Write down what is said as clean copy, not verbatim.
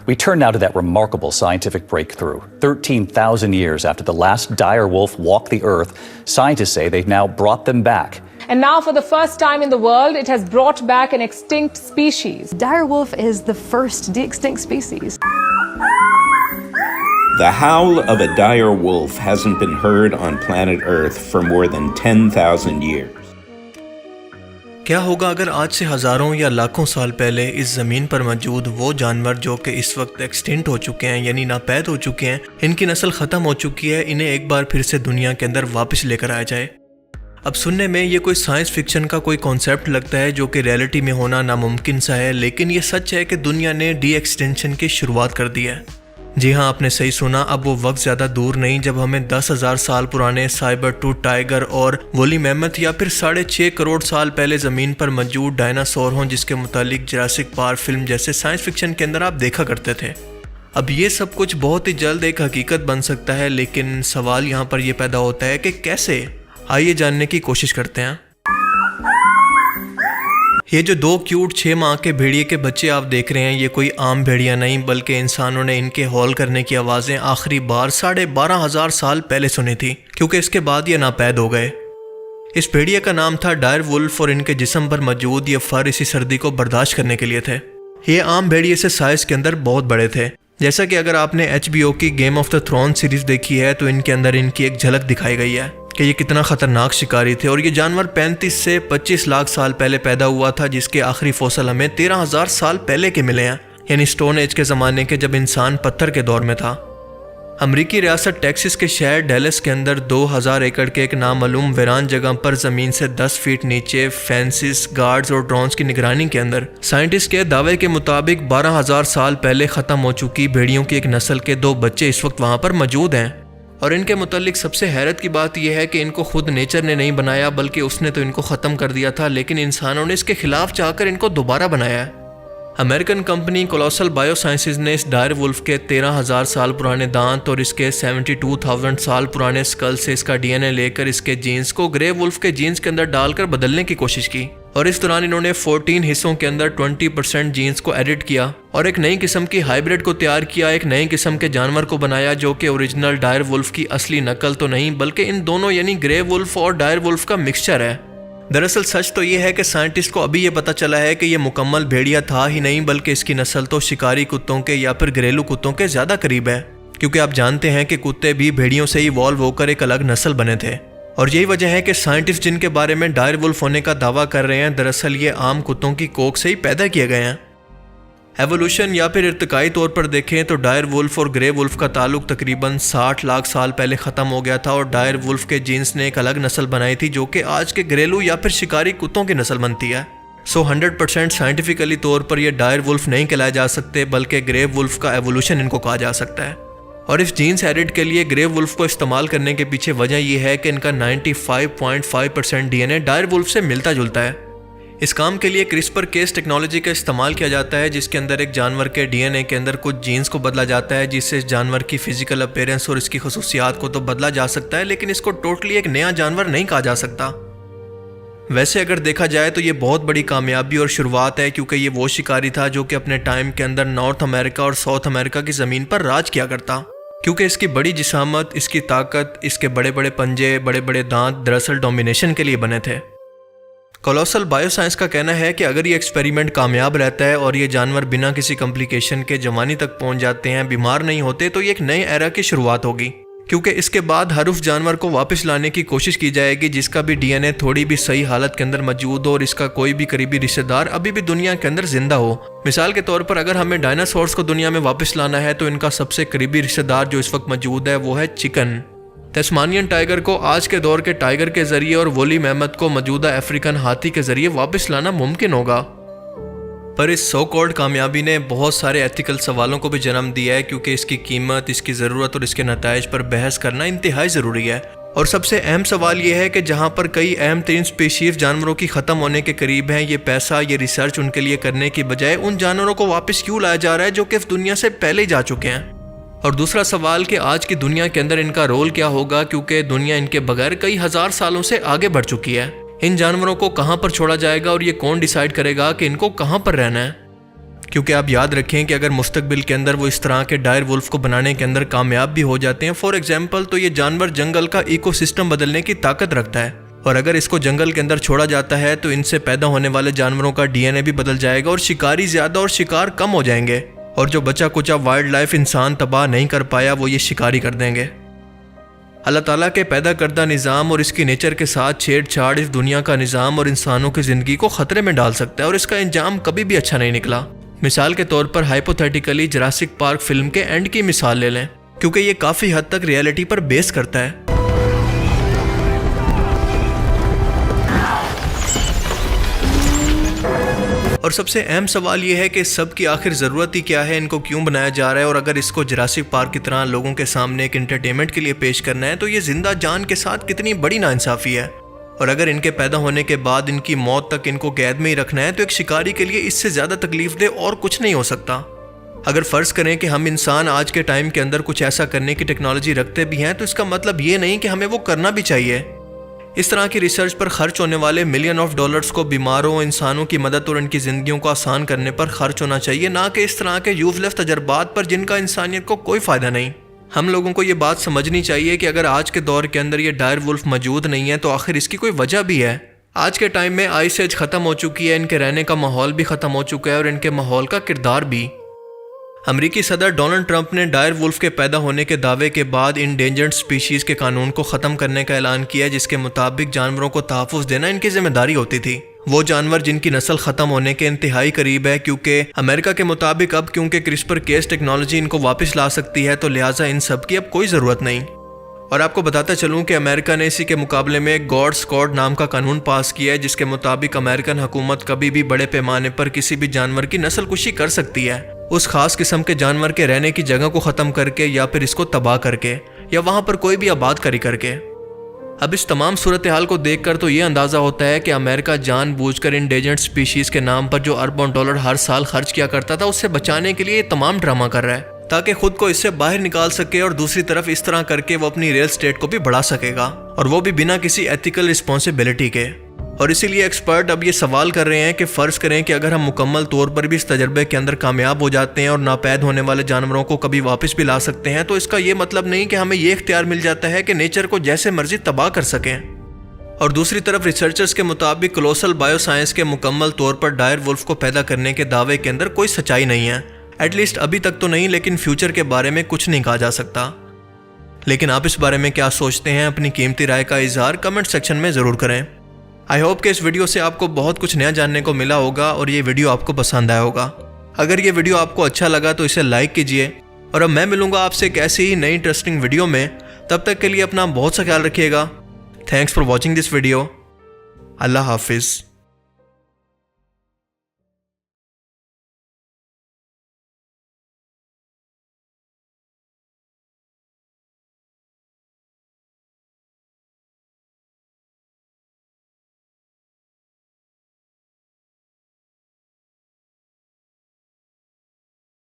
We turn now to that remarkable scientific breakthrough. 13,000 years after the last dire wolf walked the earth, scientists say they've now brought them back. And now, for the first time in the world, it has brought back an extinct species. Dire wolf is the first de-extinct species. The howl of a dire wolf hasn't been heard on planet Earth for more than 10,000 years. क्या होगा अगर आज से हज़ारों या लाखों साल पहले इस ज़मीन पर मौजूद वो जानवर जो कि इस वक्त एक्सटिंक्ट हो चुके हैं, यानी नापैद हो चुके हैं, इनकी नस्ल ख़त्म हो चुकी है, इन्हें एक बार फिर से दुनिया के अंदर वापस लेकर आया जाए। अब सुनने में ये कोई साइंस फिक्शन का कोई कॉन्सेप्ट लगता है जो कि रियलिटी में होना नामुमकिन सा है, लेकिन ये सच है कि दुनिया ने डी एक्सटेंशन की शुरुआत कर दी है। जी हाँ, आपने सही सुना। अब वो वक्त ज़्यादा दूर नहीं जब हमें 10,000 साल पुराने साइबर टूथ टाइगर और वोली मैमथ या फिर 6.5 करोड़ साल पहले ज़मीन पर मौजूद डायनासोर हों, जिसके मुतालिक जुरासिक पार्क फिल्म जैसे साइंस फिक्शन के अंदर आप देखा करते थे। अब ये सब कुछ बहुत ही जल्द एक हकीकत बन सकता है, लेकिन सवाल यहाँ पर यह पैदा होता है कि कैसे। आइए जानने की कोशिश करते हैं। ये जो 2 क्यूट 6 माह के भेड़िए के बच्चे आप देख रहे हैं, ये कोई आम भेड़िया नहीं बल्कि इंसानों ने इनके हौल करने की आवाज़ें आखिरी बार 12,500 साल पहले सुनी थी, क्योंकि इसके बाद ये नापैद हो गए। इस भेड़िए का नाम था डायर वुल्फ और इनके जिस्म पर मौजूद ये फर इसी सर्दी को बर्दाश्त करने के लिए थे। ये आम भेड़िए से साइज के अंदर बहुत बड़े थे। जैसा कि अगर आपने HBO की game of the throne series देखी है तो इनके अंदर इनकी एक झलक दिखाई गई है कि ये कितना खतरनाक शिकारी थे। और ये जानवर 35 से 25 लाख साल पहले पैदा हुआ था, जिसके आखिरी फॉसिल हमें 13,000 साल पहले के मिले हैं, यानी स्टोन एज के ज़माने के, जब इंसान पत्थर के दौर में था। अमरीकी रियासत टेक्सास के शहर डैलस के अंदर 2,000 एकड़ के एक नामालूम वीरान जगह पर ज़मीन से 10 फीट नीचे फेंसिस, गार्ड्स और ड्रोन्स की निगरानी के अंदर साइंटिस्ट के दावे के मुताबिक 12,000 साल पहले ख़त्म हो चुकी भेड़ियों की एक नस्ल के 2 बच्चे इस वक्त वहाँ पर मौजूद हैं। और इनके मुतालिक सबसे हैरत की बात यह है कि इनको खुद नेचर ने नहीं बनाया, बल्कि उसने तो इनको ख़त्म कर दिया था, लेकिन इंसानों ने इसके खिलाफ चाहकर इनको दोबारा बनाया है। अमेरिकन कंपनी कोलोसल बायोसाइंसेज ने इस डायर वुल्फ के 13,000 साल पुराने दांत और इसके 72,000 साल पुराने स्कल से इसका DNA लेकर इसके जीन्स को ग्रे वुल्फ के जीन्स के अंदर डालकर बदलने की कोशिश की। और इस दौरान इन्होंने 14 हिस्सों के अंदर 20% जीन्स को एडिट किया और एक नई किस्म की हाइब्रिड को तैयार किया, एक नई किस्म के जानवर को बनाया जो कि ओरिजिनल डायर वुल्फ की असली नकल तो नहीं, बल्कि इन दोनों यानी ग्रे वुल्फ और डायर वुल्फ का मिक्सचर है। दरअसल सच तो ये है कि साइंटिस्ट को अभी ये पता चला है कि ये मुकम्मल भेड़िया था ही नहीं, बल्कि इसकी नस्ल तो शिकारी कुत्तों के या फिर घरेलू कुत्तों के ज़्यादा करीब है, क्योंकि आप जानते हैं कि कुत्ते भी भेड़ियों से इवॉल्व होकर एक अलग नस्ल बने थे। और यही वजह है कि साइंटिस्ट जिनके बारे में डायर वुल्फ होने का दावा कर रहे हैं, दरअसल ये आम कुत्तों की कोख से ही पैदा किए गए हैं। एवोल्यूशन या फिर इर्तिकाई तौर पर देखें तो डायर वुल्फ और ग्रे वुल्फ का ताल्लुक तकरीबन 60 लाख साल पहले ख़त्म हो गया था और डायर वुल्फ के जीन्स ने एक अलग नस्ल बनाई थी जो कि आज के घरेलू या फिर शिकारी कुत्तों की नस्ल बनती है। 100% साइंटिफिकली तौर पर यह डायर वुल्फ नहीं कहलाए जा सकते, बल्कि ग्रे वुल्फ का एवोल्यूशन इनको कहा जा सकता है। और इस जीन्स एडिट के लिए ग्रे वुल्फ को इस्तेमाल करने के पीछे वजह यह है कि इनका 95.5% DNA डायर वुल्फ से मिलता जुलता है। इस काम के लिए क्रिस्पर केस टेक्नोलॉजी का इस्तेमाल किया जाता है, जिसके अंदर एक जानवर के DNA के अंदर कुछ जीन्स को बदला जाता है, जिससे इस जानवर की फिजिकल अपीयरेंस और इसकी खसूसियात को तो बदला जा सकता है, लेकिन इसको टोटली एक नया जानवर नहीं कहा जा सकता। वैसे अगर देखा जाए तो ये बहुत बड़ी कामयाबी और शुरुआत है, क्योंकि ये वो शिकारी था जो कि अपने टाइम के अंदर नॉर्थ अमेरिका और साउथ अमेरिका की ज़मीन पर राज किया करता, क्योंकि इसकी बड़ी जिसामत, इसकी ताकत, इसके बड़े बड़े पंजे, बड़े बड़े दांत दरअसल डोमिनेशन के लिए बने थे। कोलोसल बायोसाइंस का कहना है कि अगर ये एक्सपेरिमेंट कामयाब रहता है और ये जानवर बिना किसी कॉम्प्लिकेशन के जवानी तक पहुंच जाते हैं, बीमार नहीं होते, तो ये एक नए एरा की शुरुआत होगी, क्योंकि इसके बाद हर उस जानवर को वापस लाने की कोशिश की जाएगी जिसका भी DNA थोड़ी भी सही हालत के अंदर मौजूद हो और इसका कोई भी करीबी रिश्तेदार अभी भी दुनिया के अंदर जिंदा हो। मिसाल के तौर पर अगर हमें डायनासोर्स को दुनिया में वापस लाना है तो इनका सबसे करीबी रिश्तेदार जो इस वक्त मौजूद है वो है चिकन। तस्मानियन टाइगर को आज के दौर के टाइगर के जरिए और वोली मैमथ को मौजूदा अफ्रीकन हाथी के जरिए वापस लाना मुमकिन होगा। पर इस सो कॉल्ड कामयाबी ने बहुत सारे एथिकल सवालों को भी जन्म दिया है, क्योंकि इसकी कीमत, इसकी ज़रूरत और इसके नताइज पर बहस करना इंतहाई ज़रूरी है। और सबसे अहम सवाल यह है कि जहाँ पर कई अहम तरीन स्पीशीज़ जानवरों की ख़त्म होने के करीब हैं, ये पैसा, ये रिसर्च उनके लिए करने की बजाय उन जानवरों को वापस क्यों लाया जा रहा है जो कि इस दुनिया से पहले ही जा चुके हैं। और दूसरा सवाल कि आज की दुनिया के अंदर इनका रोल क्या होगा, क्योंकि दुनिया इनके बगैर कई हज़ार सालों से आगे बढ़ चुकी है। इन जानवरों को कहाँ पर छोड़ा जाएगा और ये कौन डिसाइड करेगा कि इनको कहाँ पर रहना है। क्योंकि आप याद रखें कि अगर मुस्तकबिल के अंदर वो इस तरह के डायर वुल्फ को बनाने के अंदर कामयाब भी हो जाते हैं, फॉर एग्जाम्पल, तो ये जानवर जंगल का इकोसिस्टम बदलने की ताकत रखता है। और अगर इसको जंगल के अंदर छोड़ा जाता है तो इनसे पैदा होने वाले जानवरों का डीएनए भी बदल जाएगा और शिकारी ज़्यादा और शिकार कम हो जाएंगे। और जो बचा कुचा वाइल्ड लाइफ इंसान तबाह नहीं कर पाया वो ये शिकारी कर देंगे। अल्लाह ताला के पैदा करदा निज़ाम और इसकी नेचर के साथ छेड़छाड़ इस दुनिया का निज़ाम और इंसानों की ज़िंदगी को ख़तरे में डाल सकता है और इसका इंजाम कभी भी अच्छा नहीं निकला। मिसाल के तौर पर हाइपोथेटिकली जुरासिक पार्क फिल्म के एंड की मिसाल ले लें, क्योंकि ये काफ़ी हद तक रियलिटी पर बेस करता है। और सबसे अहम सवाल ये है कि इस सब की आखिर ज़रूरत ही क्या है, इनको क्यों बनाया जा रहा है, और अगर इसको जुरासिक पार्क की तरह लोगों के सामने एक एंटरटेनमेंट के लिए पेश करना है तो ये जिंदा जान के साथ कितनी बड़ी नाइंसाफ़ी है। और अगर इनके पैदा होने के बाद इनकी मौत तक इनको कैद में ही रखना है तो एक शिकारी के लिए इससे ज़्यादा तकलीफ दे और कुछ नहीं हो सकता। अगर फ़र्ज़ करें कि हम इंसान आज के टाइम के अंदर कुछ ऐसा करने की टेक्नोलॉजी रखते भी हैं तो इसका मतलब ये नहीं कि हमें वो करना भी चाहिए। इस तरह की रिसर्च पर खर्च होने वाले मिलियन ऑफ डॉलर्स को बीमारों, इंसानों की मदद और इनकी ज़िंदगियों को आसान करने पर खर्च होना चाहिए, ना कि इस तरह के यूज़लेस तजर्बात पर जिनका इंसानियत को कोई फ़ायदा नहीं। हम लोगों को ये बात समझनी चाहिए कि अगर आज के दौर के अंदर ये डायर वुल्फ मौजूद नहीं है तो आखिर इसकी कोई वजह भी है। आज के टाइम में आइस एज ख़त्म हो चुकी है, इनके रहने का माहौल भी ख़त्म हो चुका है और इनके माहौल का किरदार भी। अमरीकी सदर डोनाल्ड ट्रंप ने डायर वुल्फ के पैदा होने के दावे के बाद इंडेंजर्ड स्पीशीज़ के कानून को ख़त्म करने का ऐलान किया, जिसके मुताबिक जानवरों को तहफ़्फ़ुज़ देना इनकी जिम्मेदारी होती थी। वो जानवर जिनकी नस्ल ख़त्म होने के इंतहाई करीब है, क्योंकि अमेरिका के मुताबिक अब क्योंकि क्रिस्पर केस टेक्नोलॉजी इनको वापस ला सकती है तो लिहाजा इन सब की अब कोई ज़रूरत नहीं। और आपको बताता चलूँ कि अमेरिका ने इसी के मुकाबले में गॉड्स कोड नाम का कानून पास किया है, जिसके मुताबिक अमेरिकन हुकूमत कभी भी बड़े पैमाने पर किसी भी जानवर की नस्ल कुशी कर सकती है, उस खास किस्म के जानवर के रहने की जगह को ख़त्म करके या फिर इसको तबाह करके या वहाँ पर कोई भी आबादकारी करके। अब इस तमाम सूरत हाल को देखकर तो ये अंदाज़ा होता है कि अमेरिका जानबूझकर इंडेंजर्ड स्पीशीज़ के नाम पर जो अरबों डॉलर हर साल खर्च किया करता था उससे बचाने के लिए ये तमाम ड्रामा कर रहा है ताकि खुद को इससे बाहर निकाल सके, और दूसरी तरफ इस तरह करके वो अपनी रियल स्टेट को भी बढ़ा सकेगा, और वो भी बिना किसी एथिकल रिस्पॉन्सिबिलिटी के। और इसीलिए एक्सपर्ट अब ये सवाल कर रहे हैं कि फ़र्ज़ करें कि अगर हम मुकम्मल तौर पर भी इस तजर्बे के अंदर कामयाब हो जाते हैं और नापैद होने वाले जानवरों को कभी वापस भी ला सकते हैं, तो इसका ये मतलब नहीं कि हमें ये इख्तियार मिल जाता है कि नेचर को जैसे मर्जी तबाह कर सकें। और दूसरी तरफ रिसर्चर्स के मुताबिक कोलोसल बायोसाइंस के मुकम्मल तौर पर डायर वुल्फ को पैदा करने के दावे के अंदर कोई सच्चाई नहीं है, एटलीस्ट अभी तक तो नहीं, लेकिन फ्यूचर के बारे में कुछ नहीं कहा जा सकता। लेकिन आप इस बारे में क्या सोचते हैं, अपनी कीमती राय का इजहार कमेंट सेक्शन में ज़रूर करें। आई होप कि इस वीडियो से आपको बहुत कुछ नया जानने को मिला होगा और ये वीडियो आपको पसंद आया होगा। अगर ये वीडियो आपको अच्छा लगा तो इसे लाइक कीजिए, और अब मैं मिलूंगा आपसे एक ऐसी ही नई इंटरेस्टिंग वीडियो में। तब तक के लिए अपना बहुत सा ख्याल रखिएगा। Thanks for watching this video. अल्लाह हाफिज़।